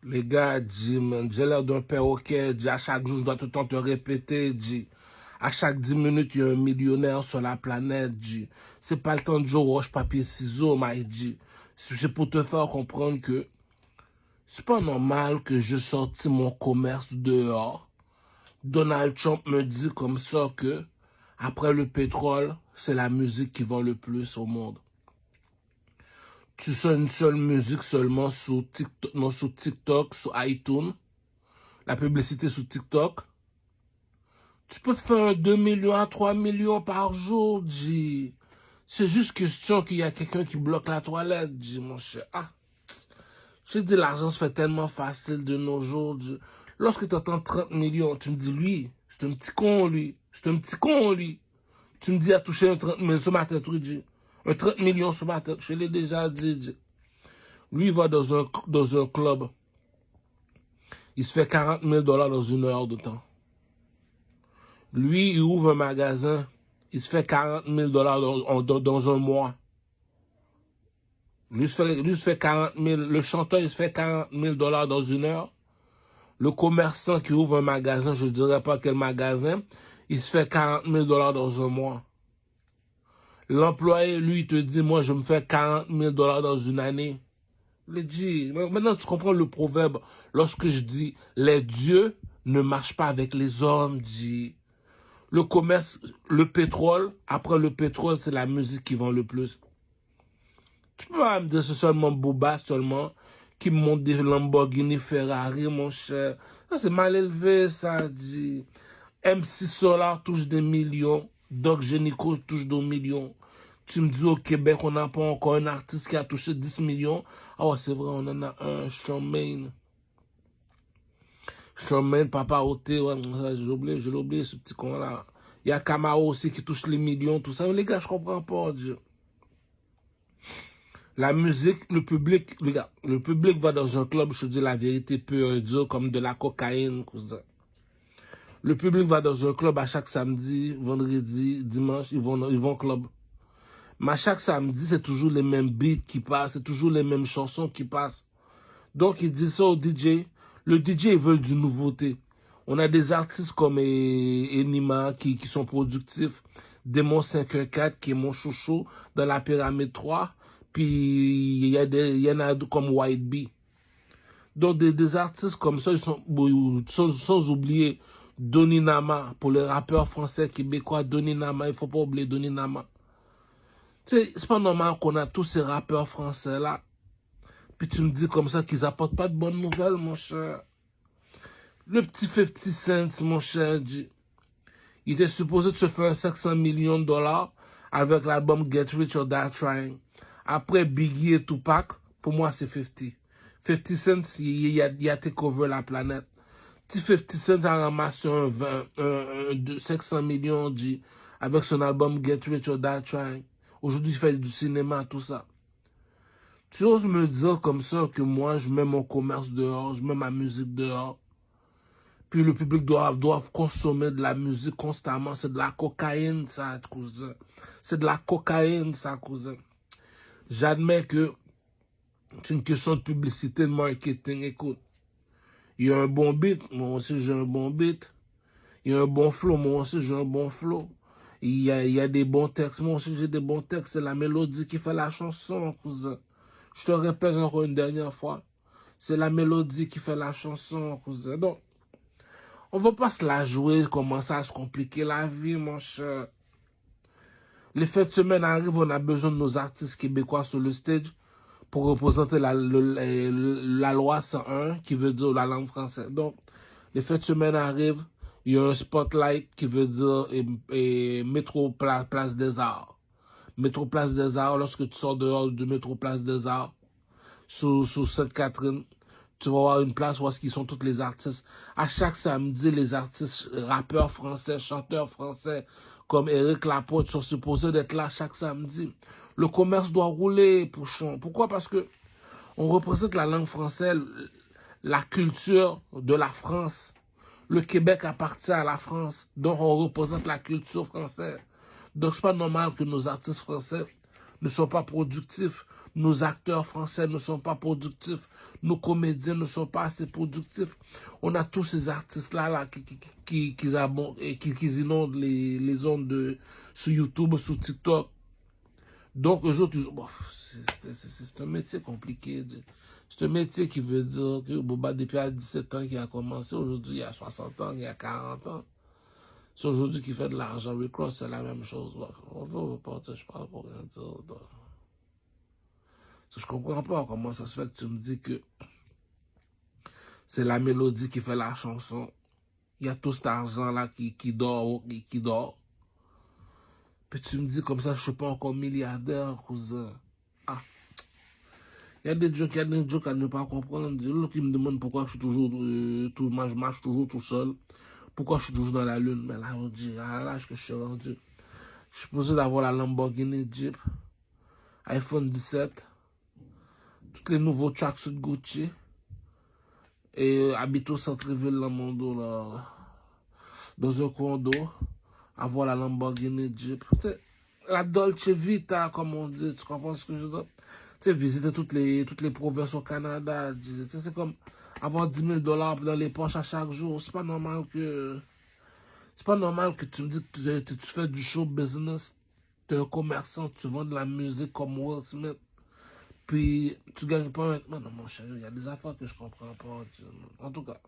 Les gars, dit, man, j'ai l'air d'un perroquet, dit, à chaque jour, je dois tout le temps te répéter, dit, à chaque 10 minutes, il y a un millionnaire sur la planète, dit. C'est pas le temps de jouer au roche, papier, ciseaux, m'a dit. C'est pour te faire comprendre que c'est pas normal que je sorti mon commerce dehors. Donald Trump me dit comme ça que, après le pétrole, c'est la musique qui vend le plus au monde. Tu sors une seule musique seulement sur TikTok, non, sur TikTok, sur iTunes. La publicité sur TikTok. Tu peux te faire 2 millions à 3 millions par jour, G. C'est juste question qu'il y a quelqu'un qui bloque la toilette, G, mon cher. Ah, je te dis, l'argent se fait tellement facile de nos jours, G. Lorsque tu entends 30 millions, tu me dis, lui, c'est un petit con, lui. C'est un petit con, lui. Tu me dis, il a touché un 30 000 sur ma tête, oui, G. Un 30 millions sur ma tête, je l'ai déjà dit, G. Lui, il va dans un club. Il se fait 40 000 $ dans 1 heure de temps. Lui, il ouvre un magasin. Il se fait 40 000 $ dans un mois. Lui se fait 40 000. Le chanteur, il se fait 40 000 $ dans 1 heure. Le commerçant qui ouvre un magasin, je ne dirais pas quel magasin, il se fait 40 000 $ dans un mois. L'employé, lui, il te dit, moi, je me fais 40 000 $ dans une année. Il dit, maintenant, tu comprends le proverbe. Lorsque je dis, les dieux ne marchent pas avec les hommes, dit. Le commerce, le pétrole, après le pétrole, c'est la musique qui vend le plus. Tu peux pas me dire c'est seulement Booba, seulement, qui me montre des Lamborghini, Ferrari, mon cher. Ça, c'est mal élevé, ça, dit. MC Solar touche des millions. Doc Génico touche des millions. Tu me dis au Québec, on n'a pas encore un artiste qui a touché 10 millions. Ah ouais, c'est vrai, on en a un, Charmaine. Charmaine, Papa Oté, ouais, j'ai oublié ce petit con-là. Il y a Camaro aussi qui touche les millions, tout ça. Les gars, je comprends pas, Dieu. La musique, le public, les gars, le public va dans un club, je te dis la vérité pure et dure, comme de la cocaïne, cousin. Le public va dans un club à chaque samedi, vendredi, dimanche, ils vont au club. Mais à chaque samedi, c'est toujours les mêmes beats qui passent, c'est toujours les mêmes chansons qui passent. Donc, ils disent ça au DJ. Le DJ, ils veulent du nouveauté. On a des artistes comme Enima qui sont productifs. Démon 514 qui est mon chouchou dans la pyramide 3. Puis, il y en a comme White Bee. Donc, des artistes comme ça, ils sont sans oublier Donny Nama. Pour les rappeurs français, québécois, Donny Nama, il faut pas oublier Donny Nama. Tu sais, c'est pas normal qu'on a tous ces rappeurs français là. Puis tu me dis comme ça qu'ils apportent pas de bonnes nouvelles, mon cher. Le petit 50 Cent, mon cher, il était supposé de se faire 500 millions de dollars avec l'album Get Rich or Die Trying. Après Biggie et Tupac, pour moi c'est 50. 50 Cent, il a take over la planète. Petit 50 Cent a ramassé un 500 millions avec son album Get Rich or Die Trying. Aujourd'hui, il fait du cinéma, tout ça. Tu oses me dire comme ça que moi, je mets mon commerce dehors, je mets ma musique dehors. Puis le public doit consommer de la musique constamment. C'est de la cocaïne, ça, cousin. C'est de la cocaïne, ça, cousin. J'admets que c'est une question de publicité, de marketing. Écoute, il y a un bon beat, moi aussi j'ai un bon beat. Il y a un bon flow, moi aussi j'ai un bon flow. Il y a des bons textes, moi aussi j'ai des bons textes. C'est la mélodie qui fait la chanson, cousin. Je te répète encore une dernière fois. C'est la mélodie qui fait la chanson, cousin. Donc, on va pas se la jouer, commencer à se compliquer la vie, mon cher. Les fêtes de semaine arrivent, on a besoin de nos artistes québécois sur le stage pour représenter la loi 101, qui veut dire la langue française. Donc, les fêtes de semaine arrivent, il y a un spotlight qui veut dire métro place des Arts. Métro place des Arts, lorsque tu sors dehors du métro place des Arts, sous Sainte-Catherine, tu vas voir une place où ils sont tous les artistes. À chaque samedi, les artistes rappeurs français, chanteurs français, comme Éric Lapointe, sont supposés d'être là chaque samedi. Le commerce doit rouler, Pouchon. Pourquoi? Parce que on représente la langue française, la culture de la France. Le Québec appartient à la France, donc on représente la culture française. Donc c'est pas normal que nos artistes français ne sont pas productifs. Nos acteurs français ne sont pas productifs. Nos comédiens ne sont pas assez productifs. On a tous ces artistes-là qui inondent les ondes sur YouTube, sur TikTok. Donc, eux autres, bon, c'est un métier compliqué. C'est un métier qui veut dire que Boba, depuis à 17 ans, qui a commencé, aujourd'hui, il y a 60 ans, il y a 40 ans. C'est aujourd'hui qu'il fait de l'argent. Rick Ross, c'est la même chose. Bon, on veut reporter, je parle pour rien dire. Donc, je comprends pas comment ça se fait que tu me dis que c'est la mélodie qui fait la chanson. Il y a tout cet argent-là qui dort, qui dort. Puis tu me dis comme ça, je suis pas encore milliardaire, cousin. Ah. Il y a des jokes à ne pas comprendre. L'autre qui me demande pourquoi je suis toujours, je marche toujours tout seul. Pourquoi je suis toujours dans la lune. Mais là, on dit, à l'âge que je suis rendu, je suis posé d'avoir la Lamborghini Jeep, iPhone 17, tous les nouveaux tracks de Gucci, et habiter au centre-ville dans mon dos, là, dans un condo, avoir la Lamborghini Jeep. La Dolce Vita, comme on dit, tu comprends ce que je veux dire? Tu sais, visiter toutes les provinces au Canada. C'est comme avoir 10 000 $ dans les poches à chaque jour. C'est pas normal que tu me dis que tu fais du show business, tu es un commerçant, tu vends de la musique comme Will Smith, puis tu gagnes pas un... Non, mon chéri, il y a des affaires que je comprends pas. En tout cas.